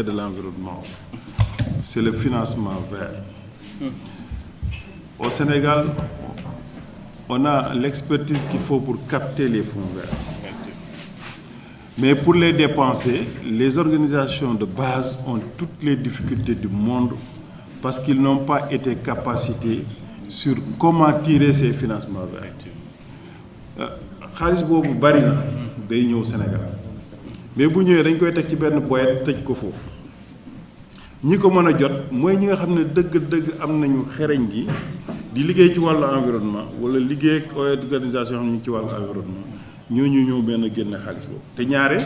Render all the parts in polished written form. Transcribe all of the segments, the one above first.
de l'environnement, c'est le financement vert. Au Sénégal, on a l'expertise qu'il faut pour capter les fonds verts. Mais pour les dépenser, les organisations de base ont toutes les difficultés du monde parce qu'ils n'ont pas été capacités sur comment tirer ces financements verts. Xaalis boobu bari na day ñëw Sénégal mais bu ñëwee dañ koy teg ci benn boîte tëj ko foofu ñi ko mën a jot mooy ñi nga xam ne dëgg-dëgg am nañu xereñ gi di liggéey ci wàllu environnement wala liggéey ak organisation xam ñu ci wàllu environnement ñooñu ñëw benn génne xaalis boobu te ñaare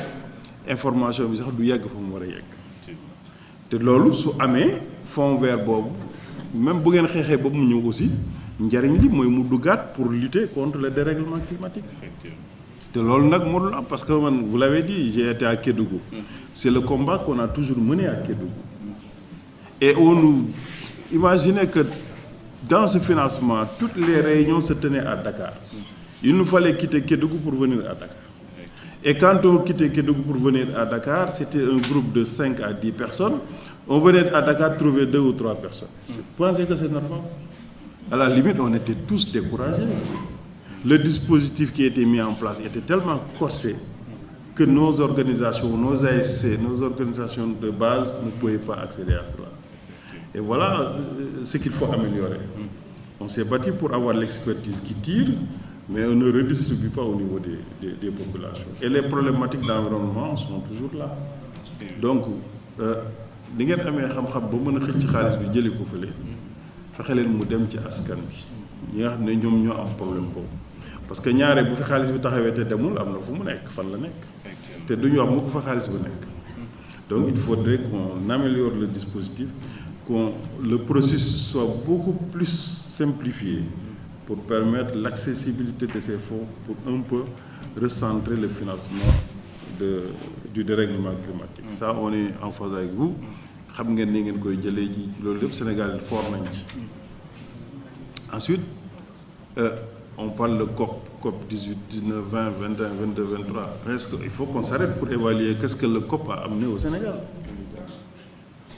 information bi sax du yegg fa mu war a yegg te loolu su amee fond vert boobu même bu ngeen xeexee ba mu ñëw aussi njariñ li mooy mu duggaat pour lutter contre le dérèglement climatique. te loolu nag moo dul am parce que man vous l'avez dit j'ai été à Kédougou. C'est le combat qu'on a toujours mené à Kédougou. Et on nous imaginait que dans ce financement toutes les réunions se tenaient à Dakar. Il nous fallait quitter Kédougou pour venir à Dakar. Et quand on quittait Kédougou pour venir à Dakar, c'était un groupe de 5 à 10 personnes. On venait à Dakar trouver 2 ou 3 personnes. Vous pensez que c'est normal? À la limite, on était tous découragés. Le dispositif qui était mis en place était tellement corsé que nos organisations, nos ASC, nos organisations de base ne pouvaient pas accéder à cela. Et voilà ce qu'il faut améliorer. On s'est battu pour avoir l'expertise qui tire, mais on ne redistribue pas au niveau des populations. Et les problématiques d'environnement sont toujours là. Donc, di ngeen amee xam-xam ba mën a xëcc xaalis bi jëlee ko fële fexe leen mu dem ci askan bi ñi nga xam ne ñoom ñoo am problème boobu parce que ñaare bu fi xaalis bi taxawee te demul am na fu mu nekk fan la nekk te du ñu wax mu ko fa xaalis bu nekk donc il faudrait qu'on améliore le dispositif que le processus soit beaucoup plus simplifié pour permettre l'accessibilité de ces fonds pour un peu recentrer le financement du dérèglement climatique. Ça, on est en phase avec vous. Xam ngeen ni ngeen koy jëlee ji loolu lépp Sénégal fort nañ ci. Ensuite, on parle de COP 18, 19, 20, 21, 22, 23. Est-ce qu'il faut qu'on s'arrête pour évaluer qu'est-ce que le COP a amené au Sénégal?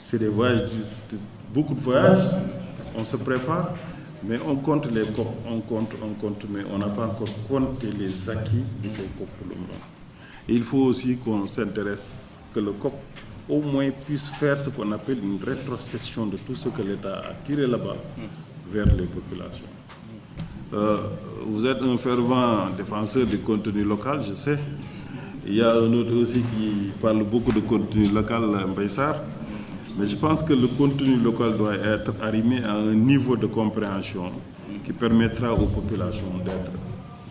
C'est des voyages, beaucoup de voyages, on se prépare, mais on compte les COP, on compte, mais on n'a pas encore compté les acquis de ces COP pour le moment. Et il faut aussi qu'on s'intéresse, que le COP au moins puisse faire ce qu'on appelle une rétrocession de tout ce que l'État a tiré là-bas vers les populations. Vous êtes un fervent défenseur du contenu local, je sais. Il y a un autre aussi qui parle beaucoup de contenu local, Mbaye Sarr. Mais je pense que le contenu local doit être arrimé à un niveau de compréhension qui permettra aux populations d'être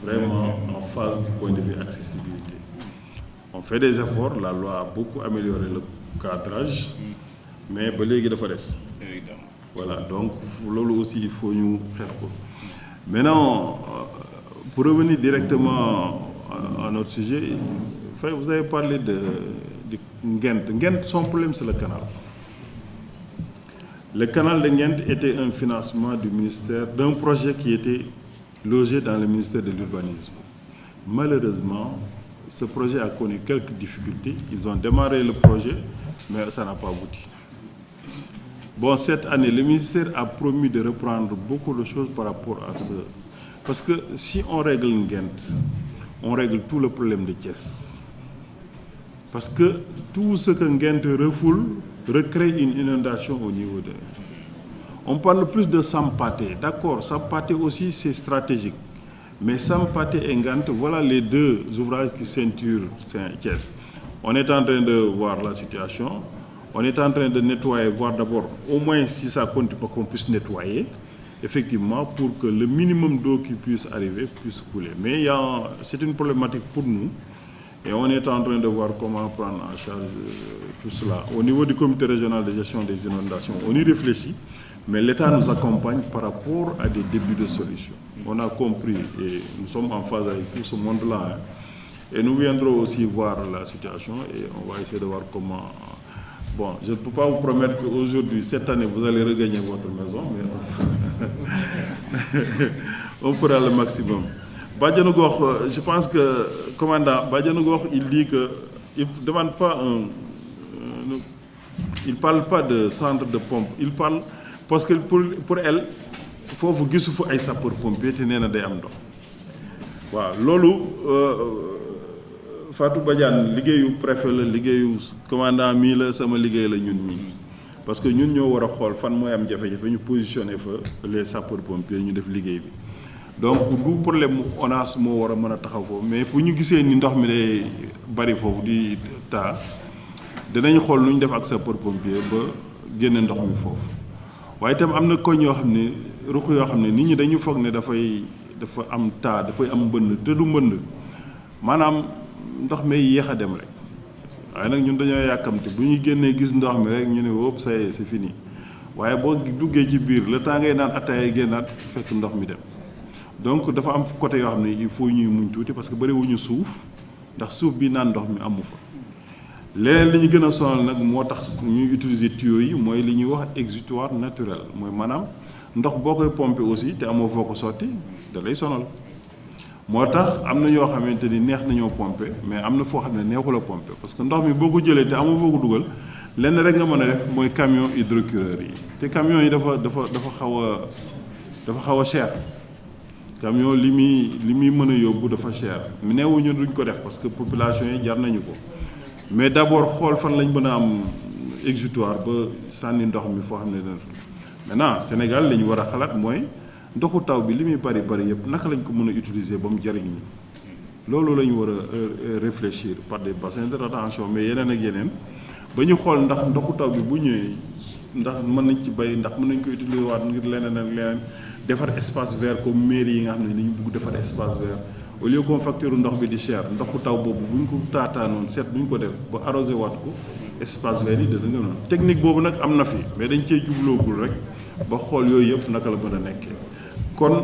vraiment en phase du point de vue accessibilité. On fait des efforts, la loi a beaucoup amélioré le cadrage, mais ba léegi dafa des. Voilà, donc loolu aussi il faut ñu xeex ko. Maintenant, pour revenir directement à notre sujet, vous avez parlé de Nguent. Nguent, son problème c'est le canal. Le canal de Nguent était un financement du ministère, d'un projet qui était logé dans le ministère de l'Urbanisme. Malheureusement, ce projet a connu quelques difficultés. Ils ont démarré le projet, mais ça n'a pas abouti. Bon, cette année, le ministère a promis de reprendre beaucoup de choses par rapport à ce... Parce que si on règle Nguent, on règle tout le problème de Thiès. Parce que tout ce que Nguent refoule recrée une inondation au niveau de... On parle plus de Sampaté. D'accord, Sampaté aussi, c'est stratégique. Mais Sampaté et Nguent, voilà les deux ouvrages qui ceinturent Thiès. On est en train de voir la situation. On est en train de nettoyer, voir d'abord, au moins si ça compte pas qu'on puisse nettoyer, effectivement, pour que le minimum d'eau qui puisse arriver puisse couler. Mais c'est une problématique pour nous. Et on est en train de voir comment prendre en charge tout cela. Au niveau du comité régional de gestion des inondations, on y réfléchit, mais l'État nous accompagne par rapport à des débuts de solutions. On a compris et nous sommes en phase avec tout ce monde-là. Et nous viendrons aussi voir la situation et on va essayer de voir comment... Bon, je ne peux pas vous promettre qu'aujourd'hui, cette année, vous allez regagner votre maison, mais on fera le maximum. Badianou Gokh, je pense que, commandant, Badianou Gokh, il dit qu'il ne demande pas il parle pas de centre de pompe il parle parce que pour elle foofu gisu fa ay sapeur pompier te nee na day am ndox waaw loolu Fatou Badiane liggéeyu préfet la liggéeyu commandant mii la sama liggéey la ñun ñii parce que ñun ñoo war a xool fan mooy am jafe-jafe ñu positionné fa les sapeurs pompiers ñu def liggéey bi donc du problème mu ONAS moo war a mën a taxaw foofu mais fu ñu gisee ni ndox mi day bari foofu di taa dinañ xool lu ñu def ak sapeur pompier ba génne ndox mi foofu waaye itam am na koñ yoo xam ne ruq yoo xam ne nit ñi dañu foog ne dafa am taa dafay am mbënd te du mbënd maanaam ndox mi yéex a dem rek waaye nag ñun dañoo yàkkamte bu ñu génnee gis ndox mi rek ñu ne wóop ça y est c'est fini waaye boo duggee ci biir le temps ngay naan ataaya génnaat fekk ndox mi dem donc dafa am côté yoo xam ne il faut ñuy muñ tuuti parce que bëri wuñu suuf ndax suuf bi naan ndox mi amu fa leneen li ñu gën a sonal nag moo tax ñuy utiliser tuyaux yi mooy li ñuy wax exutoire naturel mooy maanaam ndox boo koy pomper aussi te amoo foo ko sotti da lay sonal moo tax am na ñoo xamante ni neex nañoo pomper mais am na foo xam ne neexul a pomper parce que ndox mi boo ko jëlee te amoo foo ko dugal lenn rek nga mën a def mooy camion hydrocureur yi te camion yi dafa xaw a cher camion li muy mën a yóbbu dafa cher neewuñu duñ ko def parce que population yi jar nañu ko mais d'abord xool fan lañ mën a am exutoire ba sànni ndox mi foo xam ne dana maintenant Sénégal li ñu war a xalaat mooy ndoxu taw bi li muy bari yëpp naka lañ ko mën a utiliser ba mu jariñ ñi loolu la ñu war a réfléchir par des bassins de rétention mais yeneen ak yeneen ba ñu xool ndax ndoxu taw bi bu ñëwee ndax mën nañ ci bay ndax mën nañ ko utiliser waat ngir leneen ak leneen defar espace vert comme mairie yi nga xam ne dañu bëgg defar espace vert au lieu que facture ndox bi di cher ndoxu taw boobu bu ñu ko taataanoon seet bu ñu ko def ba arrosé waat ko espace vert yi dana nga noonu technique boobu nag am na fi mais dañ cee jubloogul rek ba xool yooyu yëpp naka la mën a nekkee kon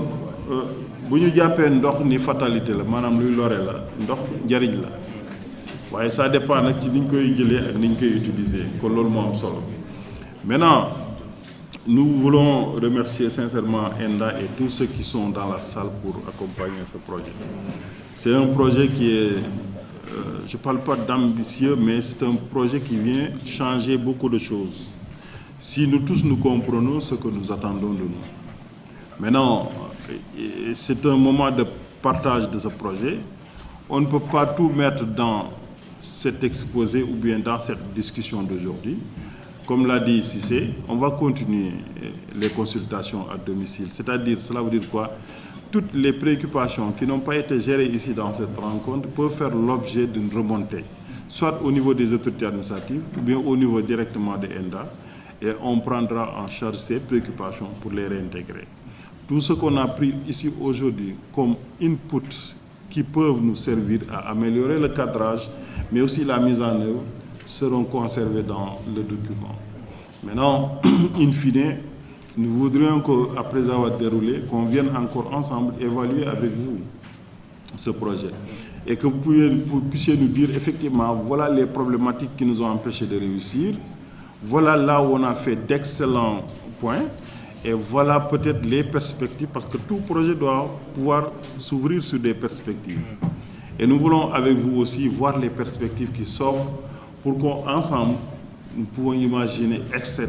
bu ñu jàppee ndox ni fatalité la maanaam luy lore la ndox njariñ la waaye ça dépend nag ci ni ñu koy jëlee ak ni ñu koy utiliser kon loolu moo am solo maintenant nous voulons remercier sincèrement ENDA et tous ceux qui sont dans la salle pour accompagner ce projet. C'est un projet qui est, je ne parle pas d'ambitieux, mais c'est un projet qui vient changer beaucoup de choses. Si nous tous nous comprenons ce que nous attendons de nous. Maintenant, c'est un moment de partage de ce projet. On ne peut pas tout mettre dans cet exposé ou bien dans cette discussion d'aujourd'hui. Comme l'a dit Cissé, on va continuer les consultations à domicile. C'est-à-dire, cela veut dire quoi? Toutes les préoccupations qui n'ont pas été gérées ici dans cette rencontre peuvent faire l'objet d'une remontée, soit au niveau des autorités administratives ou bien au niveau directement des ENDA, et on prendra en charge ces préoccupations pour les réintégrer. Tout ce qu'on a pris ici aujourd'hui comme input qui peuvent nous servir à améliorer le cadrage, mais aussi la mise en œuvre, seront conservés dans le document. Maintenant, in fine, nous voudrions qu'après avoir déroulé, qu'on vienne encore ensemble évaluer avec vous ce projet et que vous puissiez nous dire effectivement, voilà les problématiques qui nous ont empêchés de réussir, voilà là où on a fait d'excellents points et voilà peut-être les perspectives parce que tout projet doit pouvoir s'ouvrir sur des perspectives. Et nous voulons avec vous aussi voir les perspectives qui s'offrent pour qu'ensemble, nous pouvons imaginer, etc.,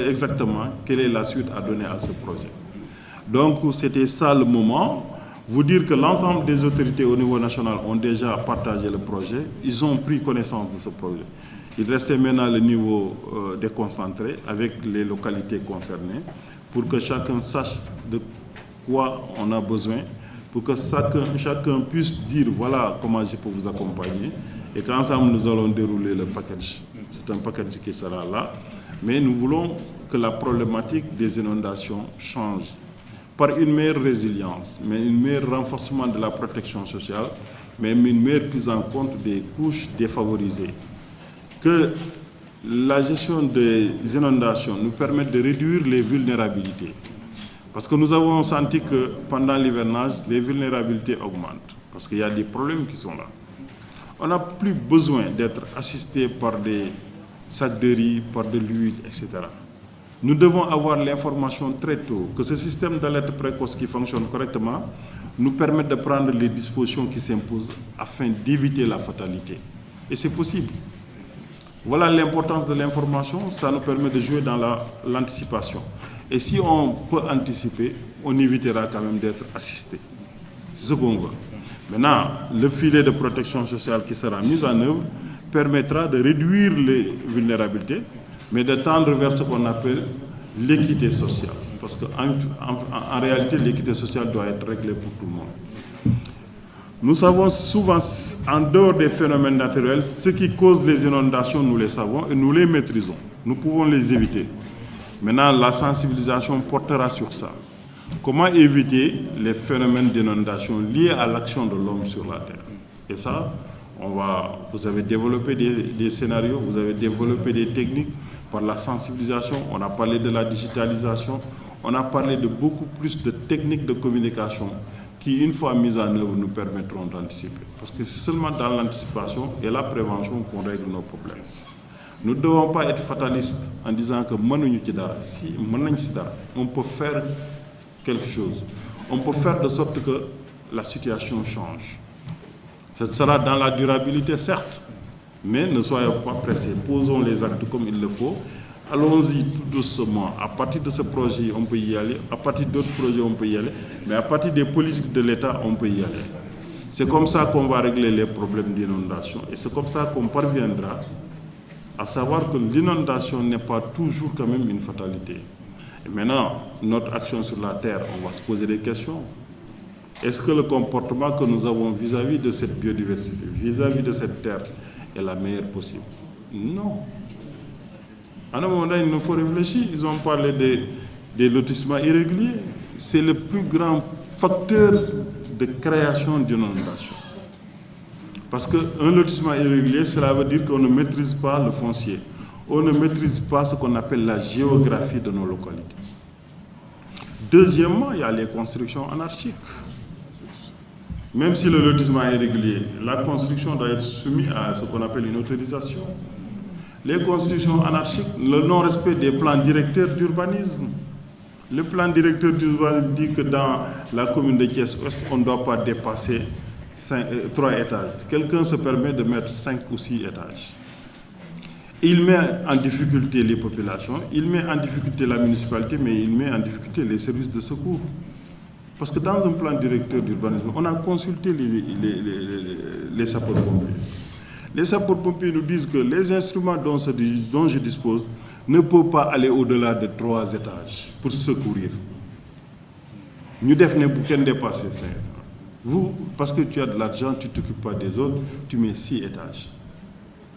exactement quelle est la suite à donner à ce projet. Donc, c'était ça le moment. Vous dire que l'ensemble des autorités au niveau national ont déjà partagé le projet. Ils ont pris connaissance de ce projet. Il restait maintenant le niveau déconcentré avec les localités concernées pour que chacun sache de quoi on a besoin, pour que chacun puisse dire voilà comment je peux vous accompagner. Et qu'ensemble, nous allons dérouler le package. C'est un package qui sera là. Mais nous voulons que la problématique des inondations change par une meilleure résilience, mais un meilleur renforcement de la protection sociale, mais une meilleure prise en compte des couches défavorisées. Que la gestion des inondations nous permette de réduire les vulnérabilités. Parce que nous avons senti que pendant l'hivernage, les vulnérabilités augmentent. Parce qu'il y a des problèmes qui sont là. On n'a plus besoin d'être assisté par des sacs de riz, par de l'huile, etc. Nous devons avoir l'information très tôt, que ce système d'alerte précoce qui fonctionne correctement nous permette de prendre les dispositions qui s'imposent afin d'éviter la fatalité. Et c'est possible. Voilà l'importance de l'information, ça nous permet de jouer dans l'anticipation. Et si on peut anticiper, on évitera quand même d'être assisté. C'est ce qu'on veut. Maintenant, le filet de protection sociale qui sera mis en œuvre permettra de réduire les vulnérabilités, mais de tendre vers ce qu'on appelle l'équité sociale. Parce qu'en réalité, l'équité sociale doit être réglée pour tout le monde. Nous savons souvent, en dehors des phénomènes naturels, ce qui cause les inondations, nous les savons et nous les maîtrisons. Nous pouvons les éviter. Maintenant, la sensibilisation portera sur ça. Comment éviter les phénomènes d'inondation liés à l'action de l'homme sur la Terre? Et ça, vous avez développé des scénarios, vous avez développé des techniques par la sensibilisation, on a parlé de la digitalisation, on a parlé de beaucoup plus de techniques de communication qui, une fois mises en œuvre, nous permettront d'anticiper. Parce que c'est seulement dans l'anticipation et la prévention qu'on règle nos problèmes. Nous ne devons pas être fatalistes en disant que si on peut faire quelque chose. On peut faire de sorte que la situation change. Ce sera dans la durabilité, certes, mais ne soyons pas pressés. Posons les actes comme il le faut. Allons-y tout doucement. À partir de ce projet, on peut y aller. À partir d'autres projets, on peut y aller. Mais à partir des politiques de l'État, on peut y aller. C'est comme ça qu'on va régler les problèmes d'inondation. Et c'est comme ça qu'on parviendra à savoir que l'inondation n'est pas toujours quand même une fatalité. Et maintenant, notre action sur la Terre, on va se poser des questions. Est-ce que le comportement que nous avons vis-à-vis de cette biodiversité, vis-à-vis de cette Terre, est la meilleure possible? Non. À un moment donné, il nous faut réfléchir. Ils ont parlé des lotissements irréguliers. C'est le plus grand facteur de création d'inondation. Parce qu'un lotissement irrégulier, cela veut dire qu'on ne maîtrise pas le foncier. On ne maîtrise pas ce qu'on appelle la géographie de nos localités. Deuxièmement, il y a les constructions anarchiques. Même si le lotissement est régulier, la construction doit être soumise à ce qu'on appelle une autorisation. Les constructions anarchiques, le non-respect des plans directeurs d'urbanisme. Le plan directeur d'urbanisme dit que dans la commune de Thiès-Ouest, on ne doit pas dépasser 3 étages. Quelqu'un se permet de mettre 5 ou 6 étages. Il met en difficulté les populations, il met en difficulté la municipalité, mais il met en difficulté les services de secours. Parce que dans un plan directeur d'urbanisme, on a consulté les sapeurs-pompiers. Les sapeurs-pompiers nous disent que les instruments dont je dispose ne peuvent pas aller au-delà de 3 étages pour secourir. Nous devons dépasser 5 étages. Vous, parce que tu as de l'argent, tu ne t'occupes pas des autres, tu mets 6 étages.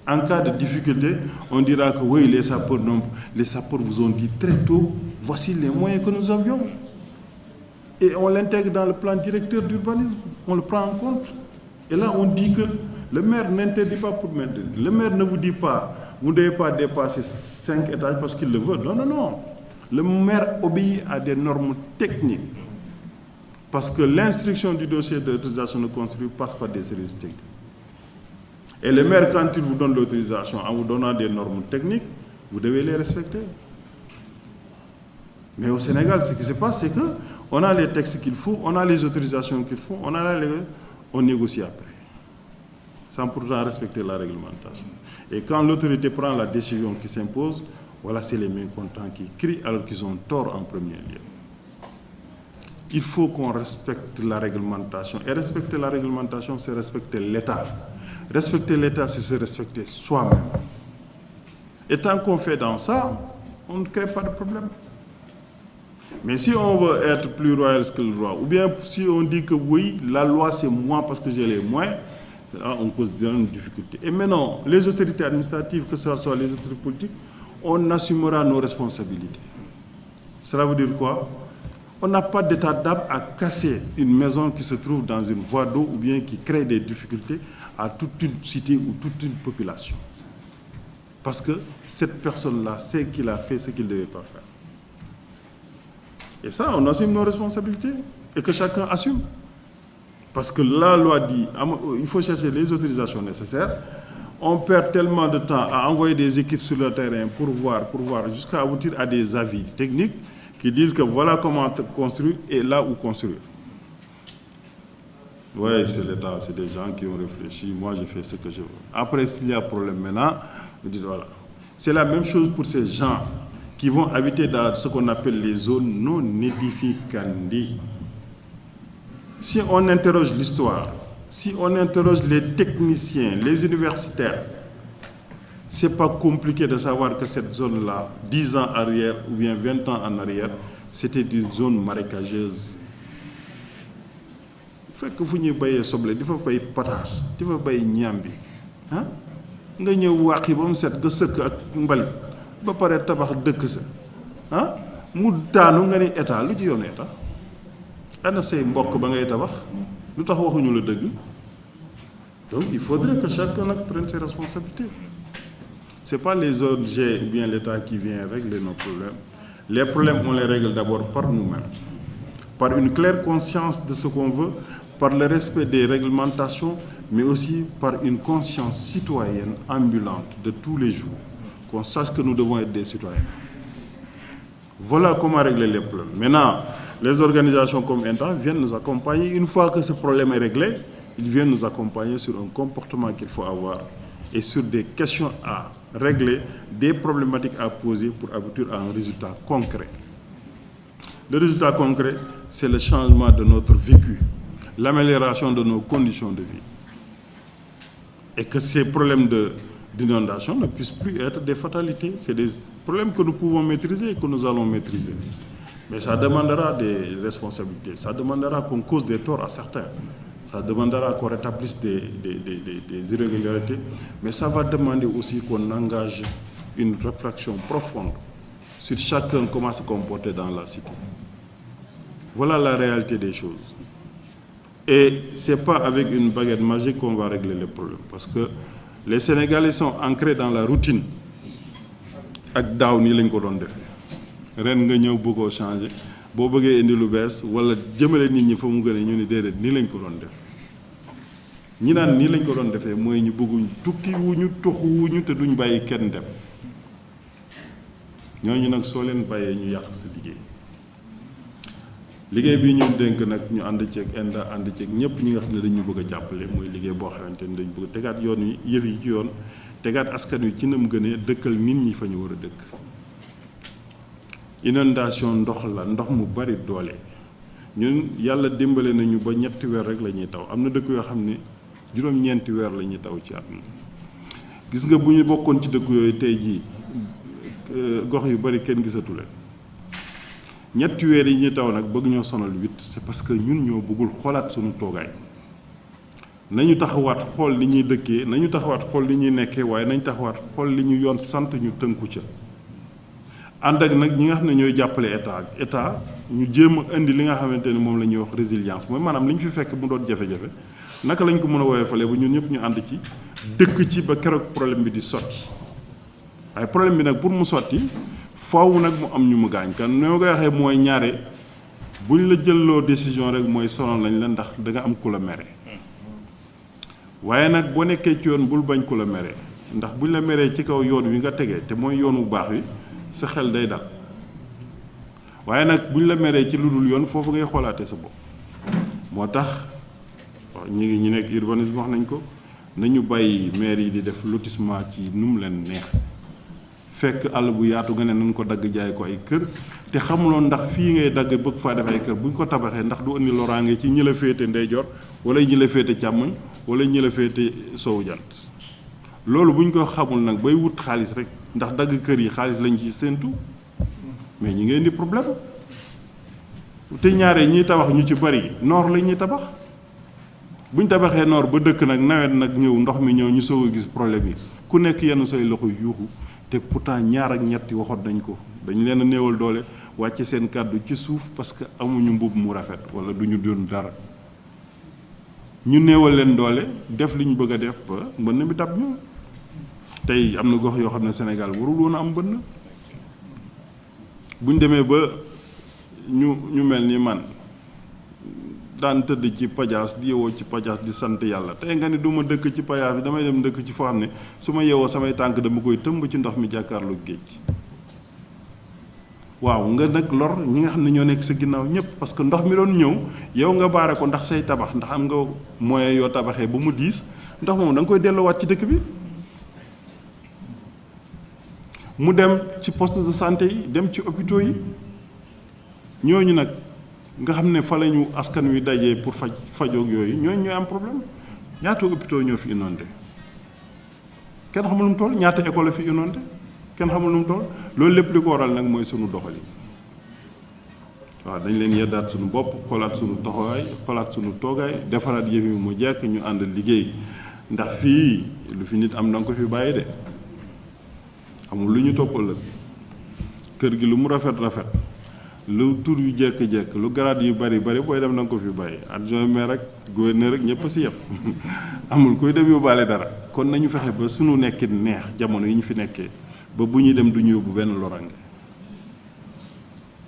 En cas de difficulté, on dira que oui, les sapeurs vous ont dit très tôt, voici les moyens que nous avions. Et on l'intègre dans le plan directeur d'urbanisme, on le prend en compte. Et là, on dit que le maire n'interdit pas pour maintenir. Le maire ne vous dit pas, vous ne devez pas dépasser 5 étages parce qu'il le veut. Non, non, non. Le maire obéit à des normes techniques. Parce que l'instruction du dossier d'autorisation de construire passe par des services techniques. Et le maire, quand il vous donne l'autorisation en vous donnant des normes techniques, vous devez les respecter. Mais au Sénégal, ce qui se passe, c'est qu'on a les textes qu'il faut, on a les autorisations qu'il faut, on négocie après, sans pourtant respecter la réglementation. Et quand l'autorité prend la décision qui s'impose, voilà, c'est les mécontents qui crient alors qu'ils ont tort en premier lieu. Il faut qu'on respecte la réglementation. Et respecter la réglementation, c'est respecter l'État. Respecter l'État, c'est se respecter soi-même. Et tant qu'on fait dans ça, on ne crée pas de problème. Mais si on veut être plus royal que le roi, ou bien si on dit que oui, la loi c'est moi parce que j'ai les moyens, là, on pose une difficulté. Et maintenant, les autorités administratives, que ce soit les autorités politiques, on assumera nos responsabilités. Cela veut dire quoi? On n'a pas d'état d'âme à casser une maison qui se trouve dans une voie d'eau ou bien qui crée des difficultés à toute une cité ou toute une population. Parce que cette personne-là sait qu'il a fait ce qu'il ne devait pas faire. Et ça, on assume nos responsabilités et que chacun assume. Parce que la loi dit il faut chercher les autorisations nécessaires. On perd tellement de temps à envoyer des équipes sur le terrain pour voir jusqu'à aboutir à des avis techniques qui disent que voilà comment construire et là où construire. Oui, c'est l'État, c'est des gens qui ont réfléchi. Moi, je fais ce que je veux. Après, s'il y a problème maintenant, vous dites voilà. C'est la même chose pour ces gens qui vont habiter dans ce qu'on appelle les zones non édificantes. Si on interroge l'histoire, si on interroge les techniciens, les universitaires, ce n'est pas compliqué de savoir que cette zone-là, 10 ans arrière ou bien 20 ans en arrière, c'était une zone marécageuse. Il faut que vous ayez bayee soble, il faut bay pataas, il faut bay ñambi ah nga ñëw wàqi ba mu set nga sëkk ak mbalit ba pare tabax dëkk sa ah mu daanu nga ni état lu ci yoon état ana say mbokk ba ngay tabax lu tax waxuñu la dëgg. Donc il faudrait que chacun prenne ses responsabilités. Ce n'est pas les ONG ou bien l'État qui vient régler nos problèmes. Les problèmes, on les règle d'abord par nous-mêmes, par une claire conscience de ce qu'on veut, par le respect des réglementations, mais aussi par une conscience citoyenne ambulante de tous les jours, qu'on sache que nous devons être des citoyens. Voilà comment régler les problèmes. Maintenant, les organisations comme INTA viennent nous accompagner. Une fois que ce problème est réglé, ils viennent nous accompagner sur un comportement qu'il faut avoir et sur des questions à régler, des problématiques à poser pour aboutir à un résultat concret. Le résultat concret, c'est le changement de notre vécu, l'amélioration de nos conditions de vie. Et que ces problèmes d'inondation ne puissent plus être des fatalités. C'est des problèmes que nous pouvons maîtriser et que nous allons maîtriser. Mais ça demandera des responsabilités, ça demandera qu'on cause des torts à certains. Ça demandera qu'on rétablisse des irrégularités, mais ça va demander aussi qu'on engage une réflexion profonde sur chacun comment se comporter dans la cité. Voilà la réalité des choses. Et ce n'est pas avec une baguette magique qu'on va régler les problèmes, parce que les Sénégalais sont ancrés dans la routine. Ak daaw nii lañ ko doon defee ren nga ñëw bëggoo changer boo bëggee indi lu bees wala jëmale nit ñi fa mu gën a ñu ni déedéet nii lañ ko doon def ñi naan nii lañ ko doon defee mooy ñu bëgguñ tukki wuñu toxu wuñu te duñ bàyyi kenn dem ñooñu nag soo leen bàyyee ñu yàq sa liggéey bi ñu dénk nag ñu ànd ceeg INDA ànd ceeg ñëpp ñi nga xam ne dañu bëgg a jàppale mooy liggéey boo xamante ni dañu bëgg tegaat yoon wi yëf yi ci yoon tegaat askan wi ci nam gënee dëkkal nit ñi fa ñu war a dëkk. Inondation ndox la ndox mu bari doole ñun yàlla dimbale nañu ba ñetti weer rek la ñuy taw am na dëkk yoo xam ne juróom-ñeenti weer la ñuy taw ci at mi gis nga bu ñu bokkoon ci dëkk yooyu tey jii gox yu bari kenn gisatu leen ñetti weer yi ñuy taw nag bëgg ñoo sonal 8 c'est parce que ñun ñoo bëggul xoolaat suñu toogaay nañu taxawaat xool li ñuy dëkkee nañu taxawaat xool li ñuy nekkee waaye nañu taxawaat xool li ñu yoon sant ñu tënku ca ànd ak nag ñi nga xam ne ñooy jàppale état ñu jéem a indi li nga xamante ne moom la ñuy wax résilience mooy maanaam li ñu fi fekk mu doon jafe-jafe naka lañ ko mën a woyofale ba ñun ñëpp ñu ànd ci dëkk ci ba keroog problème bi di sotti waaye problème bi nag pour mu sotti faaw nag mu am ñu mu gaañ kan ni ma koy waxee mooy ñaare buñ la jëlloo décision rek mooy sonal lañ la ndax da nga am ku la mere waaye nag boo nekkee ci yoon bul bañ ku la mere ndax buñ la meree ci kaw yoon wi nga tegee te mooy yoon wu baax wi sa xel day dal waaye nag buñ la meree ci lu dul yoon foofu ngay xoolaate sa bopp moo tax ñi nekk urbanisme wax nañ ko nañu bàyyi maire yi di def lotissement ci nu mu leen neex fekk àll bu yaatu nga ne nañ ko dagg jaay ko ay kër te xamuloon ndax fii ngay dagg bëgg faa def ay kër buñ ko tabaxee ndax du indi loraange ci ñi la féete ndeyjoor wala ñi la féete càmmoñ wala ñi la féete sowu jant loolu buñ ko xamul nag bay wut xaalis rek ndax dagg kër yi xaalis lañ ci séentu mais ñi ngeen di problème te ñaare ñiy tabax ñu ci bari noor la ñuy tabax buñ tabaxee noor ba dëkk nag nawet nag ñëw ndox mi ñëw ñu soog a gis problème yi ku nekk yenn say loxo yuuxu te pourtant ñaar ak ñetti waxoon nañ ko dañ leen a néewal doole wàcce seen kàddu ci suuf parce que amuñu mbubb mu rafet wala duñu doon dara ñu néewal leen doole def li ñu bëgg a def ba mbënn mi tab ñu tey am na gox yoo xam ne Sénégal warul woon a am mbënn buñ demee ba ñu mel ni man daan tëdd ci pajaas di yewoo ci pajaas di sant yàlla tey nga ni du ma dëkk ci pajaas bi damay dem dëkk ci foo xam ne su ma yewoo samay tànk dama koy tëmb ci ndox mi jàkkaarloo géej waaw nga nag lor ñi nga xam ne ñoo nekk sa ginnaaw ñëpp parce que ndox mi doon ñëw yow nga baare ko ndax say tabax ndax am nga moyen yoo tabaxee ba mu diis ndox moom da nga koy delloowaat ci dëkk bi mu dem ci poste de santé yi dem ci hôpitaux yi ñooñu nag nga xam ne fa la ñu askan wi dajee pour fajoog yooyu ñooñu ñooy am problème ñaata hôpitaux ñoo fi inondé kenn xamul nu mu toll ñaata école fi inondé kenn xamul nu mu toll loolu lépp li ko waral nag mooy sunu doxalin waaw dañ leen yeddaat sunu bopp xoolaat sunu taxawaay xoolaat sunu toogaay defaraat yëf yi mu jekk ñu ànd liggéey ndax fii lu fi nit am na nga ko fi bàyyi de amul lu ñu toppal la kër gi lu mu rafet rafet lu tur yu jekk-jekk lu garaat yu bari bari booy dem na nga ko fi bàyyi adjoint maire rek gouverneur rek ñëpp si yem amul kuy dem yóbbaale dara kon nañu fexe ba sunu nekkin neex jamono yi ñu fi nekkee ba bu ñuy dem du ñu yóbbu benn lorange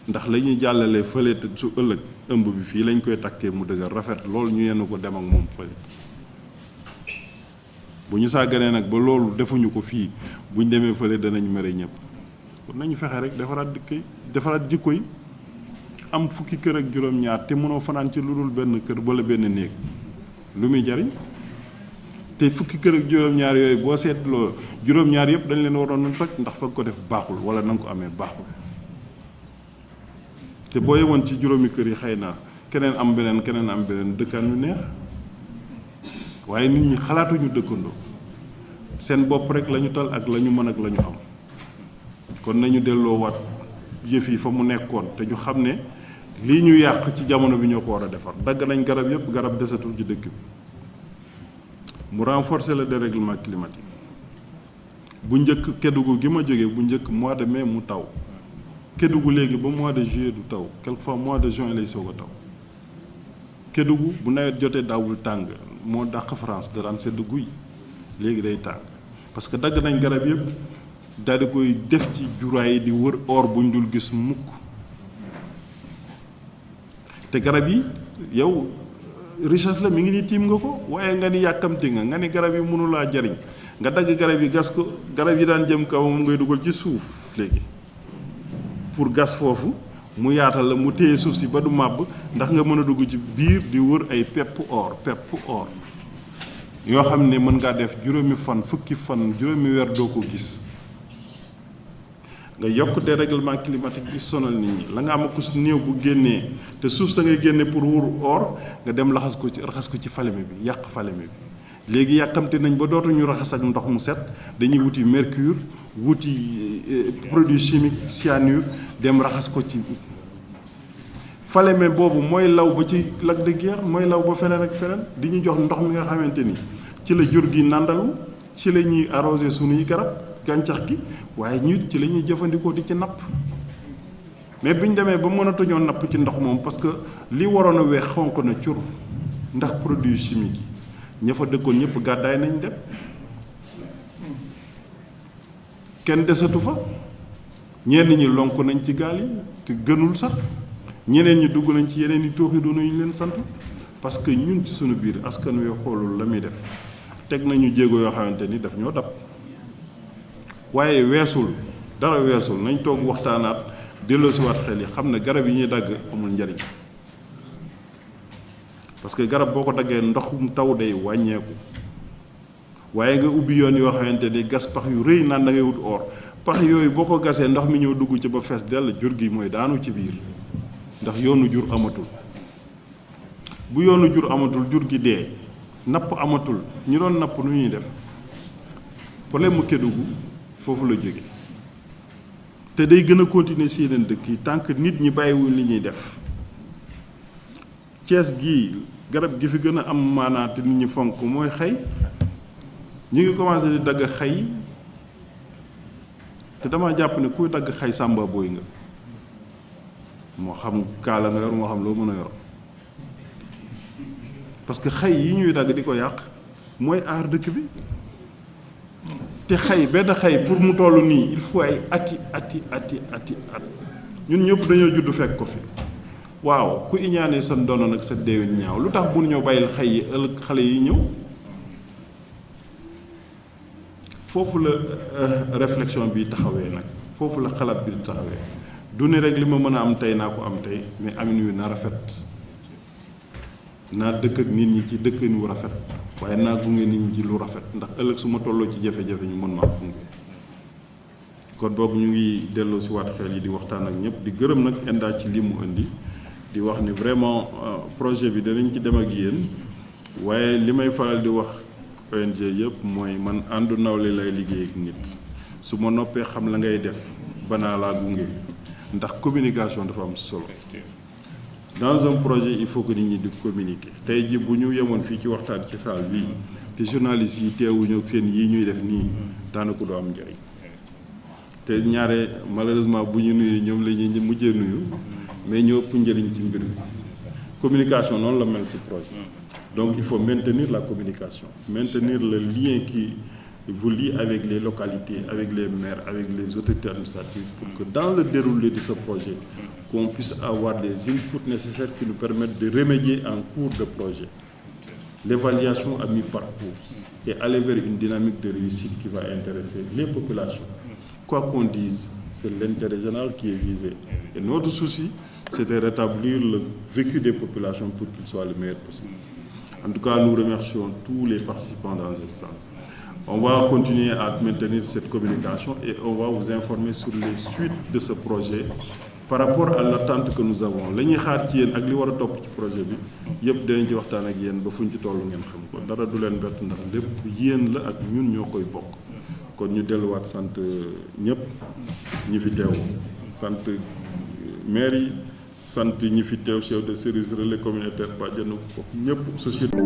ndax la ñuy jàllale fële te su ëllëg ëmb bi fii lañ koy takkee mu dëgër rafet loolu ñu yenn ko dem ak moom fële bu ñu sàgganee nag ba loolu defuñu ko fii bu ñu demee fële danañ mere ñëpp kon nañu fexe rek defaraat jikko yi am fukki kër ak juróom-ñaar te mënoo fanaan ci lu dul benn kër wala benn néeg lu muy jariñ te fukki kër ak juróom-ñaar yooyu boo seetloo juróom-ñaar yëpp dañ leen waroon a toj ndax fa ko def baaxul wala na nga ko amee baaxul te boo yemoon ci juróomi kër yi xëy na keneen am beneen dëkkaan yu neex waaye nit ñi xalaatuñu dëkkandoo seen bopp rek la ñu tal ak la ñu mën ak la ñu am kon nañu delloo waat yëf yi fa mu nekkoon te ñu xam ne lii ñu yàq ci jamono bi ñoo ko war a defar dagg nañ garab yëpp garab desatul ci dëkk bi mu renforcer le dérèglement climatique bu njëkk Kédougou gi ma jógee bu njëkk mois de mai mu taw Kédougou léegi ba mois de juillet du taw quelquefois mois de juin lay soog a taw Kédougou bu nawet jotee daawul tàng moo dàq France da daan sedd guy léegi day tàng parce que dagg nañ garab yëpp daal di koy def ci juraay di wër or bu ñu dul gis mukk te garab yi yow richesse la mi ngi ni tiim nga ko waaye nga ni yàkkamti nga ni garab yi mënulaa jariñ nga dagg garab yi gas ko garab yi daan jëm kaw moom ngay dugal ci suuf léegi pour gas foofu mu yaatal la mu téye suuf si ba du màbb ndax nga mën a dugg ci biir di wër ay pepp or yoo xam ne mën ngaa def juróomi fan fukki fan juróomi weer doo ko gis nga yokk dérèglement climatique bi sonal nit ñi la nga am ko néew bu génnee te suuf sa ngay génne pour wur or nga dem raxas ko ci faleme bi yàq faleme bi léegi yàkkamte nañ ba dootuñu raxas ak ndox mu set dañuy wuti mercure wuti produit chimique cyanure dem raxas ko ci faleme boobu mooy law ba ci lac de Guiers mooy law ba feneen ak feneen di ñu jox ndox mi nga xamante ni ci la jur gi nàndalu ci la ñuy arrosé sunuy garab gàncax gi waaye ñu ci la ñuy jëfandikoo di ci napp mais bi ñu demee ba mënatuñoo napp ci ndox moom parce que li waroon a weex xonq na cur ndax produit chimique yi ña fa dëkkoon ñëpp gàddaay nañ dem kenn desatu fa ñenn ñi lonk nañ ci gaal yi te gënul sax ñeneen ñi dugg nañ ci yeneen i tooxi doona ñu leen sant parce que ñun ci sunu biir askan wi xoolul la muy def teg nañu jéego yoo xamante ni daf ñoo dab waaye weesul dara weesul nañ toog waxtaanaat delloosiwaat xel yi xam ne garab yi ñuy dagg amul njariñ parce que garab boo ko daggee ndoxum taw day wàññeeku waaye nga ubbi yoon yoo xamante ni gas pax yu rëy naan da ngay wut or pax yooyu boo ko gasee ndox mi ñëw dugg ci ba fees dell jur gi mooy daanu ci biir ndax yoonu jur amatul bu yoonu jur amatul jur gi dee napp amatul ñi doon napp nu ñuy def problème mu Kédougou foofu la jóge te day gën a continuer si yeneen dëkk yi tant que nit ñi bàyyiwuñ li ñuy def Cees gii garab gi fi gën a am maanaa te nit ñi fonk mooy xay ñu ngi commencé di dagg xay te dama jàpp ne kuy dagg xay sàmba booy nga moo xam kaala nga yor moo xam loo mën a yor parce que xay yi ñuy dagg di ko yàq mooy aar dëkk bi te xay benn xay pour mu toll nii il faut ay ati at ñun ñëpp dañoo judd fekk ko fi waaw ku iñaanee sa ndono nag sa deewin ñaaw lu tax bu ñoo bàyyil xay yi ëllëg xale yi ñëw foofu la réflexion bi taxawee nag foofu la xalaat bi taxawee du ne rek li ma mën a am tey naa ko am tey mais amin wi na rafet naa dëkk ak nit ñi ci dëkkin wu rafet waaye naa gunge nit ñi ci lu rafet ndax ëllëg su ma tolloo ci jafe-jafe ñu mën maa gunge kon boog ñu ngi delloo si waat xel yi di waxtaan ak ñëpp di gërëm nag ENDA ci li mu indi di wax ni vraiment projet bi danañ ci dem ak yéen waaye li may faral di wax ONG yëpp mooy man àndu nawle lay liggéey ak nit su ma noppee xam la ngay def banaa laa gunge ndax communication dafa am solo dans un projet il faut que nit ñi di communiquer tey ji bu ñu yemoon fii ci waxtaan ci salle bii te journalistes yi teewuñu ak seen yii ñuy def nii daanaka du am njëriñ te ñaare malheureusement bu ñu nuyu ñoom la ñuy mujjee nuyu mais ñoo ëpp njëriñ ci mbir mi communication noonu la mel ci projet donc il faut maintenir la communication maintenir le lien qui vous lie avec les localités, avec les maires, avec les autorités administratives pour que dans le déroulé de ce projet qu'on puisse avoir les inputs nécessaires qui nous permettent de remédier en cours de projet. L'évaluation à mi-parcours et aller vers une dynamique de réussite qui va intéresser les populations. Quoi qu'on dise, c'est l'intérêt général qui est visé. Et notre souci, c'est de rétablir le vécu des populations pour qu'il soit le meilleur possible. En tout cas, nous remercions tous les participants dans cette salle. On va continuer à maintenir cette communication et on va vous informer sur les suites de ce projet par rapport à l'attente que nous avons. La ñuy xaar ci yéen ak li war a topp ci projet bi yëpp dinañ ci waxtaan ak yéen ba fuñ ci toll ngeen xam ko dara du leen bett ndax lépp yéen la ak ñun ñoo koy bokk kon ñu delluwaat sant ñëpp ñi fi teew sant maire yi sant ñi fi teew chef de service relais communautaire bàjjenu ko ñëpp société